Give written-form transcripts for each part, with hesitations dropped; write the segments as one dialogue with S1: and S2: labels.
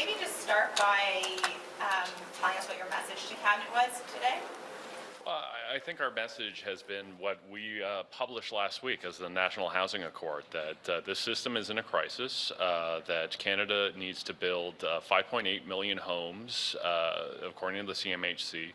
S1: maybe just start by telling us what your message to Cabinet was today?
S2: Well, I think our message has been what we published last week as the National Housing Accord, that this system is in a crisis, that Canada needs to build 5.8 million homes, according to the CMHC.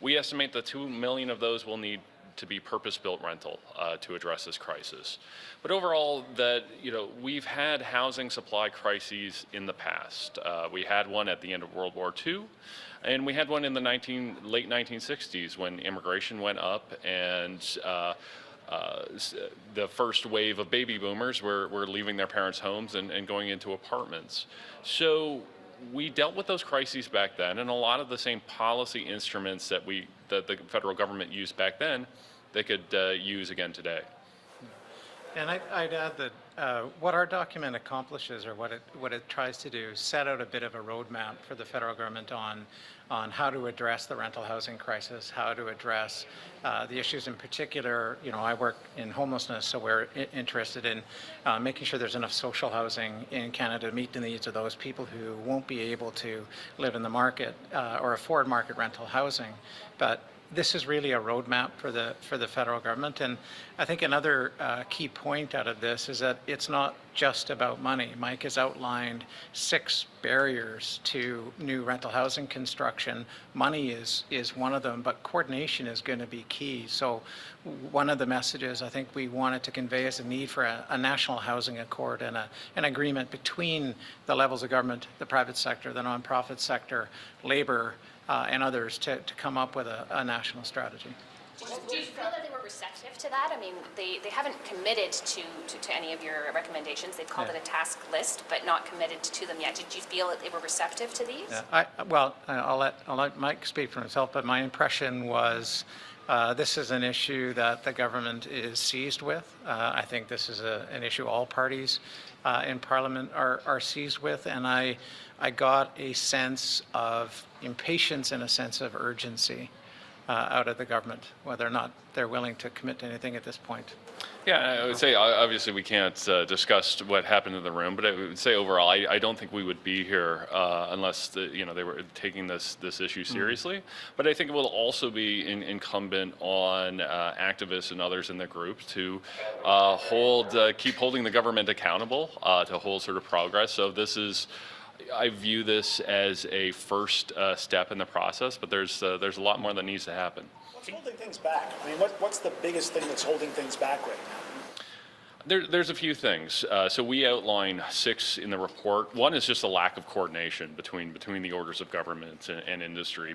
S2: We estimate that 2 million of those will need to be purpose-built rental to address this crisis. But overall, that we've had housing supply crises in the past. We had one at the end of World War II, and we had one in the late 1960s when immigration went up and the first wave of baby boomers were leaving their parents' homes and going into apartments. So we dealt with those crises back then, and a lot of the same policy instruments that the federal government used back then, they could use again today.
S3: And I'd add that what our document accomplishes, or what it tries to do, is set out a bit of a roadmap for the federal government on how to address the rental housing crisis, how to address the issues in particular. I work in homelessness, so we're interested in making sure there's enough social housing in Canada to meet the needs of those people who won't be able to live in the market or afford market rental housing. But this is really a roadmap for the federal government, and I think another key point out of this is that it's not just about money. Mike has outlined 6 barriers to new rental housing construction. Money is one of them, but coordination is going to be key. So one of the messages I think we wanted to convey is a need for a national housing accord and an agreement between the levels of government, the private sector, the nonprofit sector, labor, and others to come up with a national strategy.
S4: Do you feel that they were receptive to that? I mean, they haven't committed to any of your recommendations. They've called it a task list, but not committed to them yet. Did you feel that they were receptive to these?
S3: Yeah, I'll let Mike speak for himself, but my impression was this is an issue that the government is seized with. I think this is an issue all parties in Parliament are seized with, and I got a sense of impatience and a sense of urgency out of the government, whether or not they're willing to commit to anything at this point.
S2: Yeah, I would say obviously we can't discuss what happened in the room, but I would say overall I don't think we would be here unless they were taking this issue seriously. But I think it will also be incumbent on activists and others in the group to keep holding the government accountable to hold sort of progress. So I view this as a first step in the process, but there's a lot more that needs to happen.
S5: What's holding things back? I mean, what's the biggest thing that's holding things back right now?
S2: There's a few things. So we outline 6 in the report. One is just a lack of coordination between the orders of government and industry.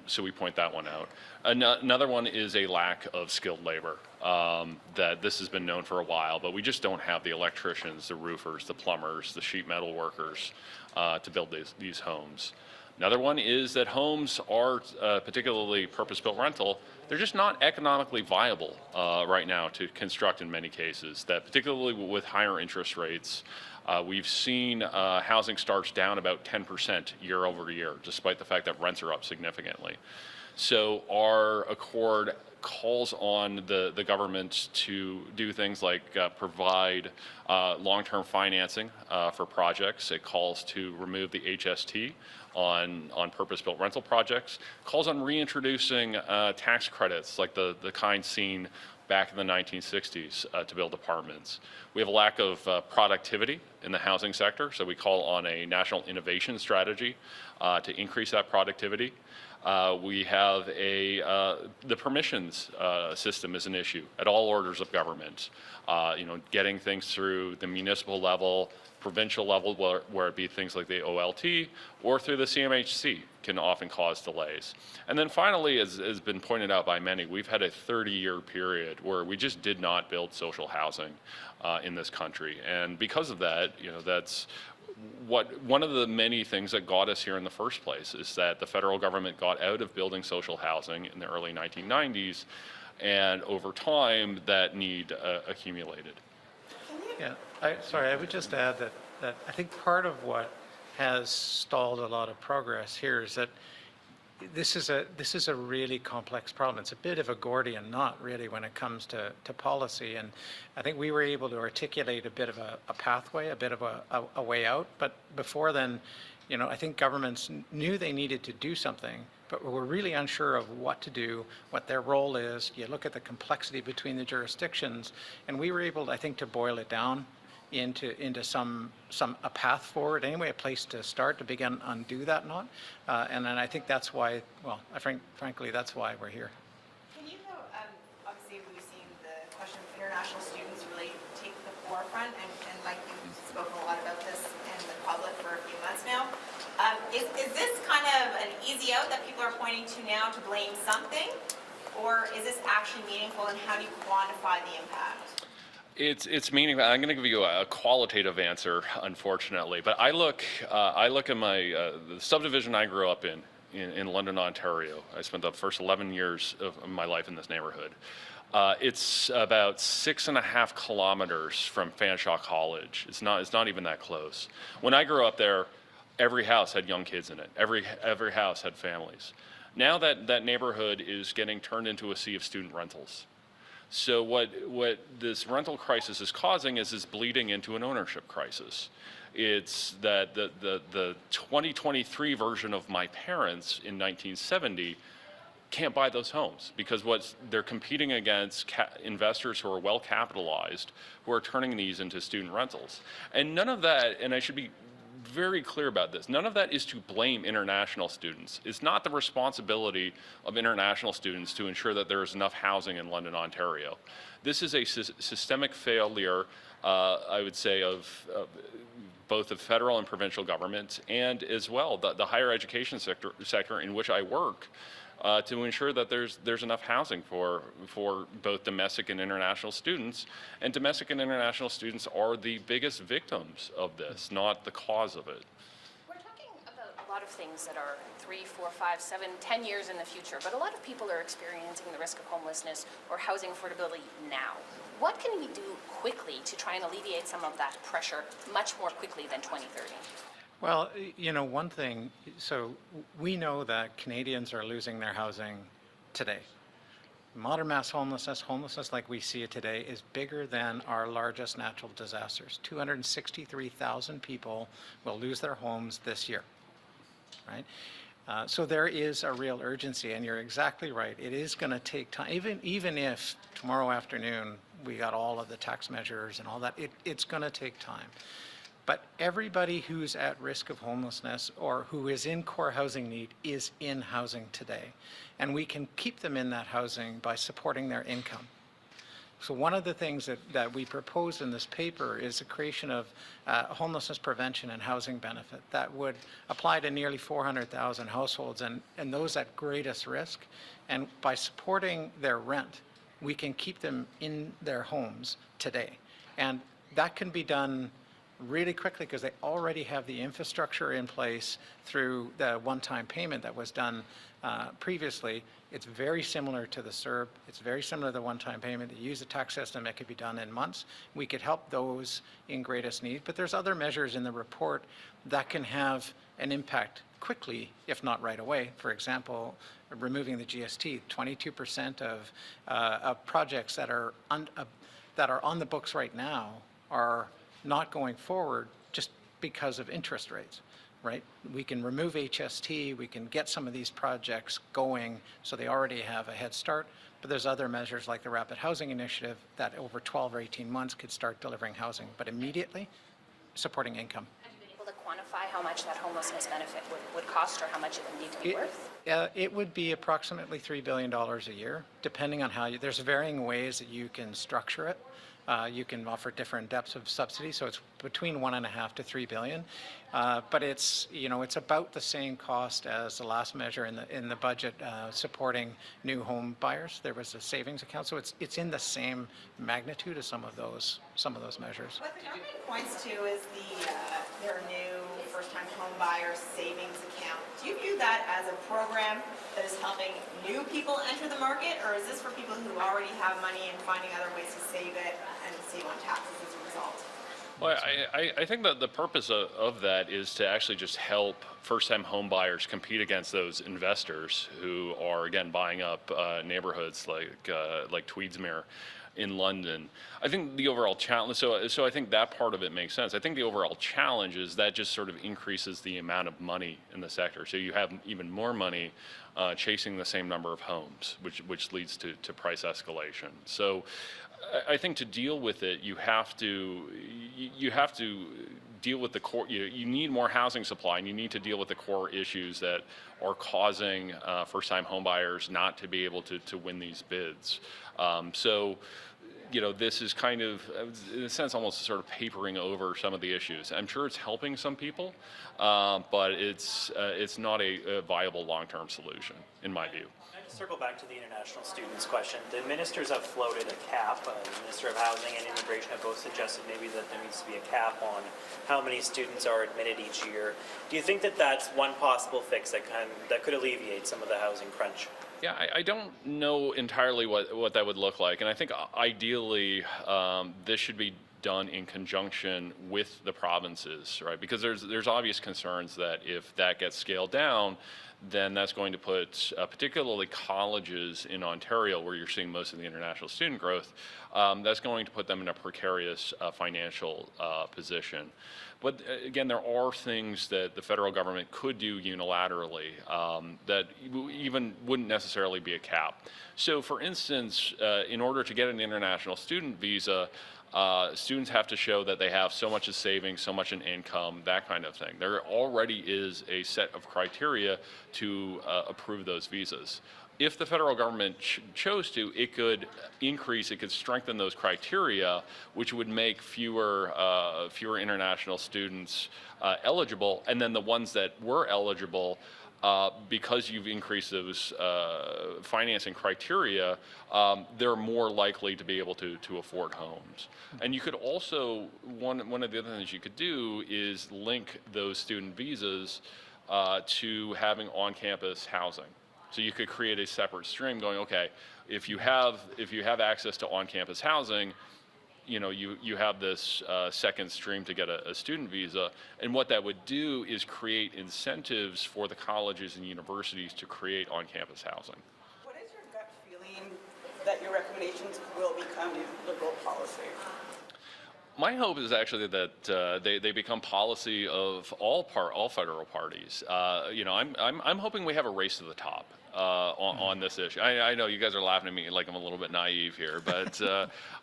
S2: So we point that one out. Another one is a lack of skilled labor. That this has been known for a while, but we just don't have the electricians, the roofers, the plumbers, the sheet metal workers to build these homes. Another one is that homes are, particularly purpose-built rental, they're just not economically viable right now to construct in many cases. That particularly with higher interest rates, we've seen housing starts down about 10% year over year, despite the fact that rents are up significantly. So our accord calls on the government to do things like provide long-term financing for projects. It calls to remove the HST on purpose-built rental projects. Calls on reintroducing tax credits like the kind seen back in the 1960s to build apartments. We have a lack of productivity in the housing sector, so we call on a national innovation strategy to increase that productivity. We have the permissions system is an issue at all orders of government. Getting things through the municipal level, provincial level, where it be things like the OLT, or through the CMHC can often cause delays. And then finally, as has been pointed out by many, we've had a 30-year period where we just did not build social housing in this country. And because of that, that's one of the many things that got us here in the first place is that the federal government got out of building social housing in the early 1990s, and over time that need accumulated.
S3: Yeah, I would just add that I think part of what has stalled a lot of progress here is that this is a really complex problem. It's a bit of a Gordian knot, really, when it comes to policy. And I think we were able to articulate a bit of a pathway, a bit of a way out. But before then, I think governments knew they needed to do something, but were really unsure of what to do, what their role is. You look at the complexity between the jurisdictions, and we were able, I think, to boil it down into a path forward anyway, a place to start to begin undo that knot. And then I think that's why, well, frankly, that's why we're here.
S1: Can you know, obviously we've seen the question of international students really take the forefront, and like you've spoken a lot about this in the public for a few months now. Is this kind of an easy out that people are pointing to now to blame something, or is this actually meaningful, and how do you quantify the impact?
S2: It's meaningful. I'm going to give you a qualitative answer, unfortunately, but I look at the subdivision I grew up in London, Ontario. I spent the first 11 years of my life in this neighborhood. It's about 6.5 kilometers from Fanshawe College. It's not even that close. When I grew up there, every house had young kids in it. Every house had families. Now that neighborhood is getting turned into a sea of student rentals. So what this rental crisis is causing is this bleeding into an ownership crisis. It's that the 2023 version of my parents in 1970 can't buy those homes because they're competing against investors who are well capitalized, who are turning these into student rentals. And none of that, and I should be very clear about this, none of that is to blame international students. It's not the responsibility of international students to ensure that there is enough housing in London, Ontario. This is a systemic failure, I would say, of both the federal and provincial governments, and as well the higher education sector in which I work, to ensure that there's enough housing for both domestic and international students. And domestic and international students are the biggest victims of this, not the cause of it.
S4: We're talking about a lot of things that are 3, 4, 5, 7, 10 years in the future, but a lot of people are experiencing the risk of homelessness or housing affordability now. What can we do quickly to try and alleviate some of that pressure much more quickly than 2030?
S3: Well, one thing, so we know that Canadians are losing their housing today. Modern mass homelessness like we see it today, is bigger than our largest natural disasters. 263,000 people will lose their homes this year, right? So there is a real urgency, and you're exactly right. It is going to take time. Even if tomorrow afternoon we got all of the tax measures and all that, it's going to take time. But everybody who's at risk of homelessness or who is in core housing need is in housing today. And we can keep them in that housing by supporting their income. So one of the things that we proposed in this paper is the creation of a homelessness prevention and housing benefit that would apply to nearly 400,000 households and those at greatest risk. And by supporting their rent, we can keep them in their homes today. And that can be done really quickly because they already have the infrastructure in place through the one-time payment that was done previously. It's very similar to the CERB. It's very similar to the one-time payment. They use the tax system. It could be done in months. We could help those in greatest need. But there's other measures in the report that can have an impact quickly, if not right away. For example, removing the GST. 22% of projects that are on the books right now are not going forward just because of interest rates, right? We can remove HST, we can get some of these projects going so they already have a head start, but there's other measures like the Rapid Housing Initiative that over 12 or 18 months could start delivering housing, but immediately supporting income.
S4: Have you been able to quantify how much that homelessness benefit would cost or how much it would need to be worth?
S3: It would be approximately $3 billion a year, depending on how there's varying ways that you can structure it. You can offer different depths of subsidy, so it's between $1.5 to $3 billion. But it's about the same cost as the last measure in the budget supporting new home buyers. There was a savings account, so it's in the same magnitude as some of those measures.
S1: What the government points to is their new first-time home buyers savings account. Do you view that as a program that is helping new people enter the market, or is this for people who already have money and finding other ways to save it and save on taxes as a result?
S2: Well, I think that the purpose of that is to actually just help first-time home buyers compete against those investors who are, again, buying up neighborhoods like Tweedsmuir. in London. I think the overall challenge, so I think that part of it makes sense. I think the overall challenge is that just sort of increases the amount of money in the sector. So you have even more money chasing the same number of homes, which leads to price escalation. So I think to deal with it, you have to deal with the core. You need more housing supply, and you need to deal with the core issues that are causing first-time homebuyers not to be able to win these bids. So, this is kind of, in a sense, almost sort of papering over some of the issues. I'm sure it's helping some people, but it's not a viable long-term solution, in my view.
S6: Can I just circle back to the international students question? The ministers have floated a cap. The Minister of Housing and Immigration have both suggested maybe that there needs to be a cap on how many students are admitted each year. Do you think that that's one possible fix that could alleviate some of the housing crunch?
S2: Yeah, I don't know entirely what that would look like, and I think ideally this should be done in conjunction with the provinces, right? Because there's obvious concerns that if that gets scaled down, then that's going to put particularly colleges in Ontario, where you're seeing most of the international student growth, that's going to put them in a precarious financial position. But again, there are things that the federal government could do unilaterally that even wouldn't necessarily be a cap. So for instance, in order to get an international student visa, students have to show that they have so much as savings, so much in income, that kind of thing. There already is a set of criteria to approve those visas. If the federal government chose to, it could strengthen those criteria, which would make fewer international students eligible, and then the ones that were eligible, because you've increased those financing criteria, they're more likely to be able to afford homes. And you could also, one of the other things you could do is link those student visas to having on-campus housing. So you could create a separate stream going, okay, if you have access to on-campus housing, you have this second stream to get a student visa. And what that would do is create incentives for the colleges and universities to create on-campus housing.
S7: What is your gut feeling that your recommendations will become Liberal policy?
S2: My hope is actually that they become policy of all federal parties. I'm hoping we have a race to the top on this issue. I know you guys are laughing at me like I'm a little bit naive here, but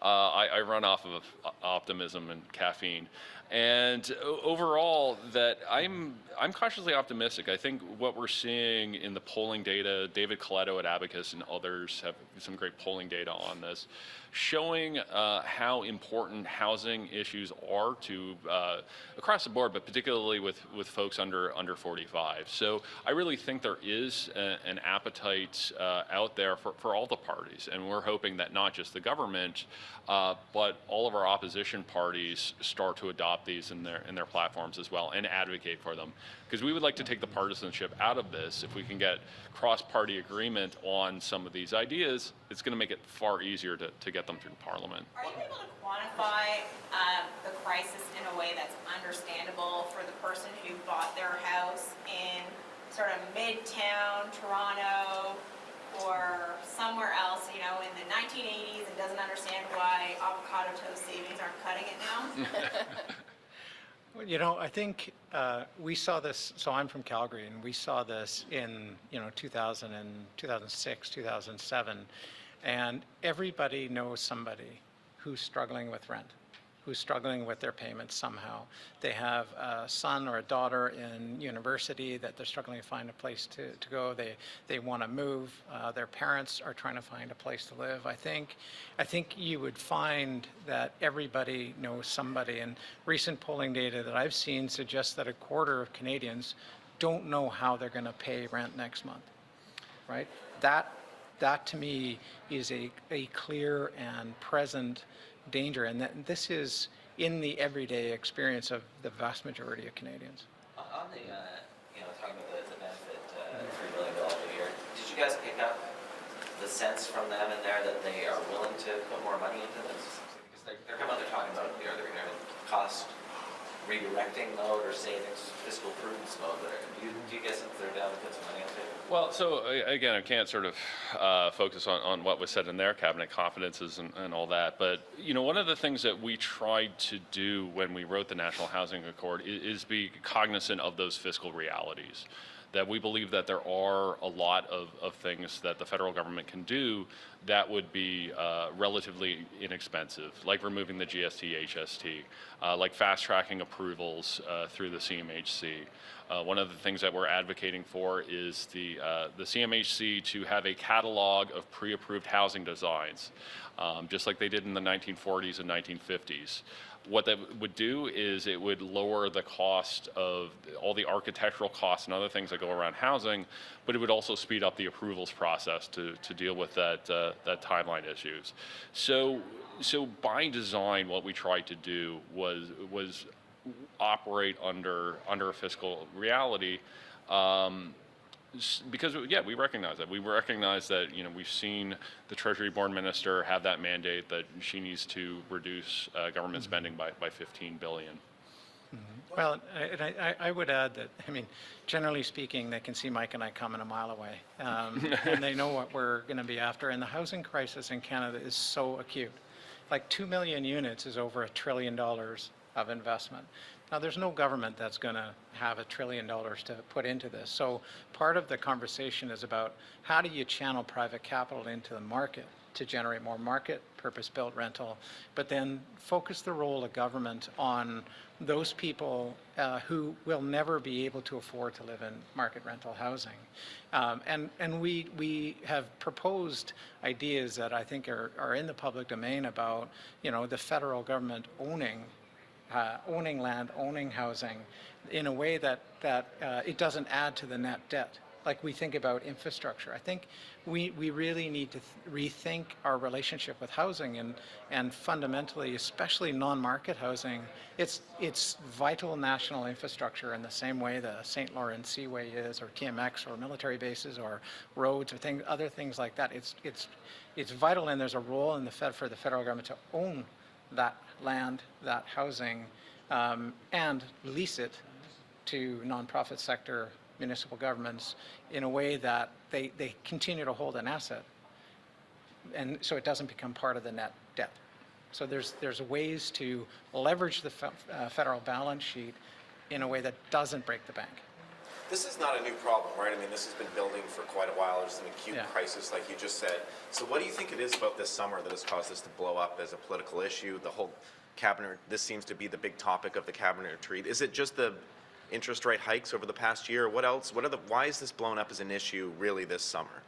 S2: I run off of optimism and caffeine. And overall, that I'm cautiously optimistic. I think what we're seeing in the polling data, David Coletto at Abacus and others have some great polling data on this, showing how important housing issues are to across the board, but particularly with folks under 45. So I really think there is an appetite out there for all the parties, and we're hoping that not just the government, but all of our opposition parties start to adopt these in their platforms as well and advocate for them. Because we would like to take the partisanship out of this. If we can get cross-party agreement on some of these ideas, it's going to make it far easier to get them through Parliament.
S1: Are you able to quantify the crisis in a way that's understandable for the person who bought their house in sort of Midtown, Toronto, or somewhere else, in the 1980s and doesn't understand why avocado toast savings aren't cutting it now?
S3: Well, I think we saw this, so I'm from Calgary, and we saw this in, 2000 and 2006, 2007, and everybody knows somebody who's struggling with rent, who's struggling with their payments somehow. They have a son or a daughter in university that they're struggling to find a place to go. They want to move. Their parents are trying to find a place to live. I think you would find that everybody knows somebody. And recent polling data that I've seen suggests that a quarter of Canadians don't know how they're going to pay rent next month, right? That to me is a clear and present danger, and that this is in the everyday experience of the vast majority of Canadians.
S8: On the, talking about the benefit, $3 billion a year, did you guys pick up the sense from them in there that they are willing to put more money into this? Because they're coming out, they're talking about, they're in a cost redirecting mode or savings, fiscal prudence mode. Do you guess that they're down to put some money into it?
S2: Well, so again, I can't sort of focus on what was said in their cabinet confidences and all that, but one of the things that we tried to do when we wrote the National Housing Accord is be cognizant of those fiscal realities. That we believe that there are a lot of things that the federal government can do that would be relatively inexpensive, like removing the GST, HST, like fast-tracking approvals through the CMHC. One of the things that we're advocating for is the CMHC to have a catalog of pre-approved housing designs, just like they did in the 1940s and 1950s. What that would do is it would lower the cost of all the architectural costs and other things that go around housing, but it would also speed up the approvals process to deal with that timeline issues. So by design, what we tried to do was operate under a fiscal reality. Because we recognize that. We recognize that we've seen the Treasury Board Minister have that mandate that she needs to reduce government spending by $15 billion.
S3: Well, I would add that, generally speaking, they can see Mike and I coming a mile away. And they know what we're going to be after. And the housing crisis in Canada is so acute. Like 2 million units is over $1 trillion of investment. Now, there's no government that's going to have $1 trillion to put into this. So part of the conversation is about how do you channel private capital into the market to generate more market purpose-built rental, but then focus the role of government on those people who will never be able to afford to live in market rental housing. And we have proposed ideas that I think are in the public domain about, the federal government owning land, owning housing in a way that it doesn't add to the net debt. Like we think about infrastructure. I think we really need to rethink our relationship with housing and fundamentally, especially non-market housing, it's vital national infrastructure in the same way the St. Lawrence Seaway is, or TMX, or military bases, or roads, or other things like that. It's vital, and there's a role in for the federal government to own that land, that housing, and lease it to nonprofit sector municipal governments in a way that they continue to hold an asset, and so it doesn't become part of the net debt. So there's ways to leverage the federal balance sheet in a way that doesn't break the bank.
S9: This is not a new problem, right? This has been building for quite a while. There's an acute crisis, like you just said. So what do you think it is about this summer that has caused this to blow up as a political issue? The whole cabinet, this seems to be the big topic of the cabinet retreat. Is it just the interest rate hikes over the past year? What else? Why is this blown up as an issue really this summer?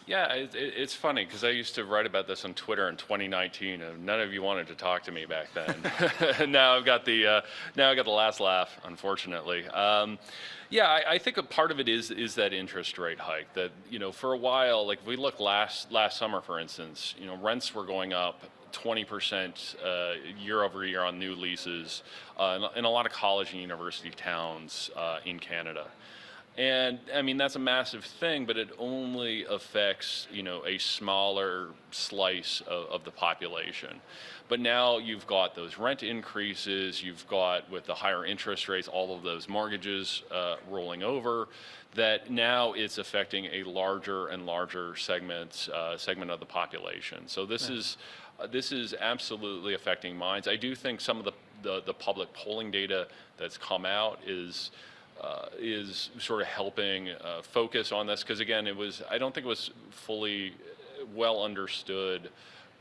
S2: Yeah, it's funny because I used to write about this on Twitter in 2019, and none of you wanted to talk to me back then. Now I've got the last laugh, unfortunately. I think a part of it is that interest rate hike. That for a while, like if we look last summer, for instance, rents were going up 20% year over year on new leases in a lot of college and university towns in Canada. And that's a massive thing, but it only affects a smaller slice of the population. But now you've got those rent increases, you've got, with the higher interest rates, all of those mortgages rolling over, that now it's affecting a larger and larger segment of the population. So this is absolutely affecting minds. I do think some of the public polling data that's come out is sort of helping focus on this, because again, I don't think it was fully well understood,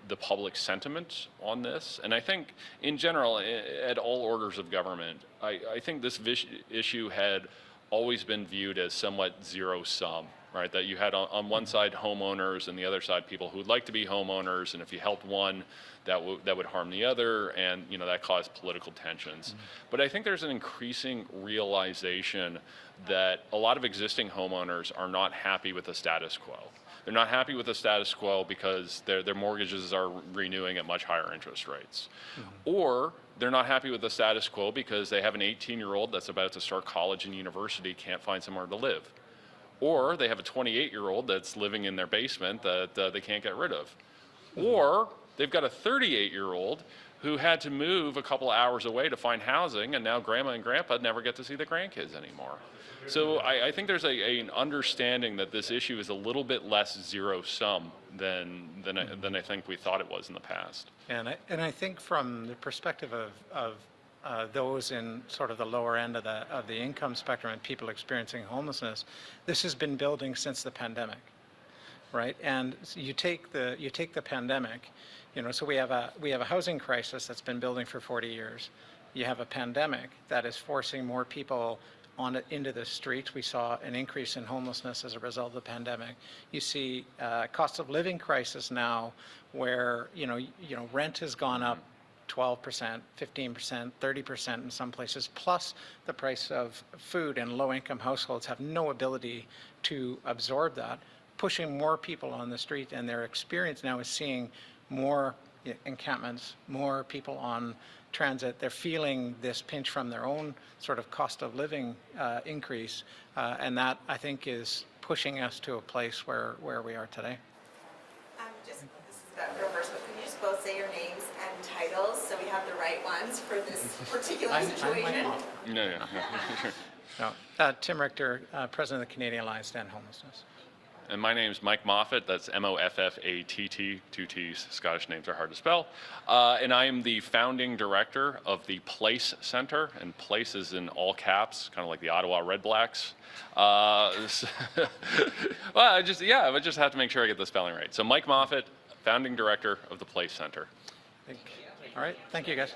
S2: the public sentiment on this. And I think in general, at all orders of government, I think this issue had always been viewed as somewhat zero sum, right? That you had on one side homeowners and the other side people who would like to be homeowners, and if you helped one, that would harm the other, and that caused political tensions. Mm-hmm. But I think there's an increasing realization that a lot of existing homeowners are not happy with the status quo. They're not happy with the status quo because their mortgages are renewing at much higher interest rates. Mm-hmm. Or they're not happy with the status quo because they have an 18-year-old that's about to start college and university, can't find somewhere to live. Or they have a 28-year-old that's living in their basement that they can't get rid of. Mm-hmm. Or they've got a 38-year-old who had to move a couple of hours away to find housing, and now grandma and grandpa never get to see the grandkids anymore. So I think there's an understanding that this issue is a little bit less zero-sum than I think we thought it was in the past.
S3: And I think from the perspective of those in sort of the lower end of the income spectrum and people experiencing homelessness, this has been building since the pandemic, right? And so you take the pandemic, so we have a housing crisis that's been building for 40 years. You have a pandemic that is forcing more people into the streets. We saw an increase in homelessness as a result of the pandemic. You see cost of living crisis now, where rent has gone up 12%, 15%, 30% in some places, plus the price of food, and low-income households have no ability to absorb that, pushing more people on the street. And their experience now is seeing more encampments, more people on transit. They're feeling this pinch from their own sort of cost of living increase, and that, I think, is pushing us to a place where we are today.
S1: This is about reverse, but can you just both say your names and titles so we have the right ones for this particular situation?
S2: No.
S3: Tim Richter, President of the Canadian Alliance to End Homelessness.
S2: And my name's Mike Moffatt. That's Moffatt, 2 T's. Scottish names are hard to spell. And I am the founding director of the Place Center, and Place is in all caps, kind of like the Ottawa Red Blacks. Well, I just have to make sure I get the spelling right. So Mike Moffatt, founding director of the Place Center.
S3: All right. Thank you, guys.